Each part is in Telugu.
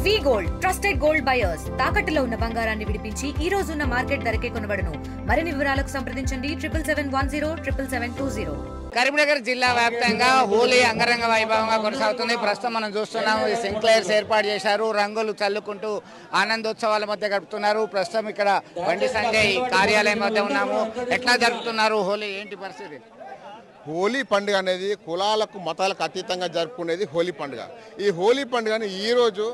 వి గోల్డ్ ట్రస్టెడ్ గోల్డ్ బయర్స్ తాకట్టులో ఉన్న బంగారాన్ని విడిపించి ఈ రోజు ఉన్న మార్కెట్ ధరకే కొనబడును. మరిన్ని వివరాలకు సంప్రదించండి 7710 కరీంనగర్ జిల్లా వ్యాప్తంగా హోలీ అంగరంగ వైభవంగా కొనసాగుతుంది. ప్రస్తుతం మనం చూస్తున్నాము సింక్లేర్స్ ఏర్పాటు చేశారు, రంగులు చల్లుకుంటూ ఆనందోత్సవాల మధ్య గడుపుతున్నారు. ప్రస్తుతం ఇక్కడ బండి సంజయ్ కార్యాలయం మధ్య ఉన్నాము. ఎట్లా జరుపుతున్నారు హోలీ, ఏంటి పరిస్థితి? హోలీ పండుగ అనేది కులాలకు మతాలకు అతీతంగా జరుపుకునేది హోలీ పండుగ. ఈ హోలీ పండుగని ఈరోజు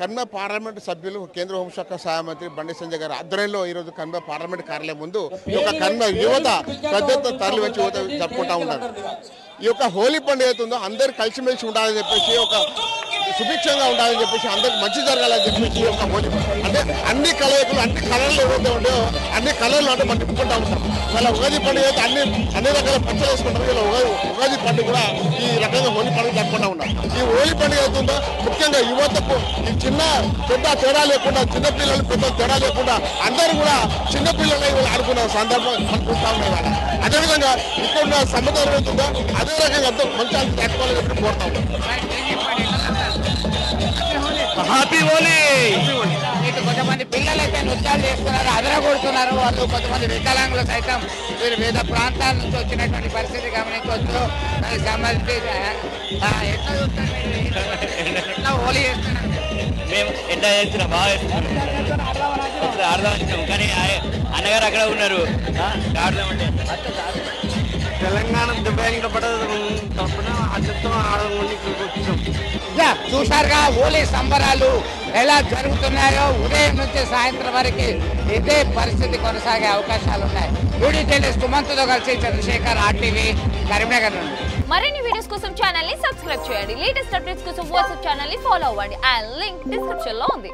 కన్మ పార్లమెంటు సభ్యులు కేంద్ర హోంశాఖ సహాయ మంత్రి బండి సంజయ్ గారి ఆధ్వర్యంలో ఈరోజు కన్మ పార్లమెంట్ కార్యాలయం ముందు ఈ యొక్క కన్మ యువత పెద్ద ఎత్తున తరలి వచ్చి యువత జరుపుకుంటా ఉన్నారు. ఈ యొక్క హోలీ పండుగ అవుతుందో అందరు కలిసిమెలిసి ఉండాలని చెప్పేసి, ఒక సుభిక్షంగా ఉండాలని చెప్పేసి, అందరికి మంచి జరగాలని చెప్పేసి ఒక హోలీ అంటే అన్ని కలయికలు అన్ని కలర్లు ఏవైతే ఉంటాయో అన్ని కలర్లు అంటే మనం తిప్పుకుంటా ఉంటాం. ఇలా ఉగాది పండుగ అయితే అన్ని రకాల పచ్చలు వేసుకుంటారు. ఇలా ఉగాది పండుగ కూడా ఈ రకంగా హోలీ పండుగ జరుపుకుంటా ఉన్నాం. ఈ హోలీ పండుగ అవుతుందో ముఖ్యంగా యువతకు ఈ చిన్న పెద్ద తేడా లేకుండా, చిన్నపిల్లలు పెద్ద తేడా లేకుండా అందరూ కూడా చిన్నపిల్లలై ఆడుకున్న సందర్భం మనం చూస్తా ఉన్నాం. అదేవిధంగా ఇక్కడ ఉన్న సమాధానం అవుతుందో అదే రకంగా ఎంతో మంచి తట్టుకోవాలని చెప్పి కోరుతా ఉన్నాం. హ్యాపీ హోలీ. ఇటు కొంతమంది పిల్లలు అయితే నృత్యాలు చేస్తున్నారు, అదరగొడుతున్నారు. వాళ్ళు కొంతమంది వికలాంగులు సైతం వీరు వివిధ ప్రాంతాల నుంచి వచ్చినటువంటి పరిస్థితి గమనించవచ్చు. దానికి సంబంధించి ఎట్లా చూస్తారు, ఎట్లా హోలీ చేస్తున్నారు? మేము ఎట్లా చేస్తున్నాం, బాగా చేస్తున్నాం, ఆడదాం వచ్చినాం. కానీ అన్నగారు అక్కడ ఉన్నారు. ఆడదామంటే తెలంగాణ దివ్యాంగుల తరఫున అత్యుత్తమ ఆడదామని చూసారుగా హోలీ సంబరాలు ఎలా జరుగుతున్నాయో. ఉదయం నుంచి సాయంత్రం వరకు ఇదే పరిస్థితి కొనసాగే అవకాశాలు ఉన్నాయి. యూడీ టెలిస్ సుమంత్తో కలిసి చంద్రశేఖర్, RTV, కరీంనగర్ నుండి. మరిన్ని వీడియోస్ కోసం ఛానల్ ని సబ్స్క్రైబ్ చేయండి. లేటెస్ట్ అప్డేట్స్ కోసం వాట్సాప్ ఛానల్ ని ఫాలో అవ్వండి. ఆ లింక్ డిస్క్రిప్షన్ లో ఉంది.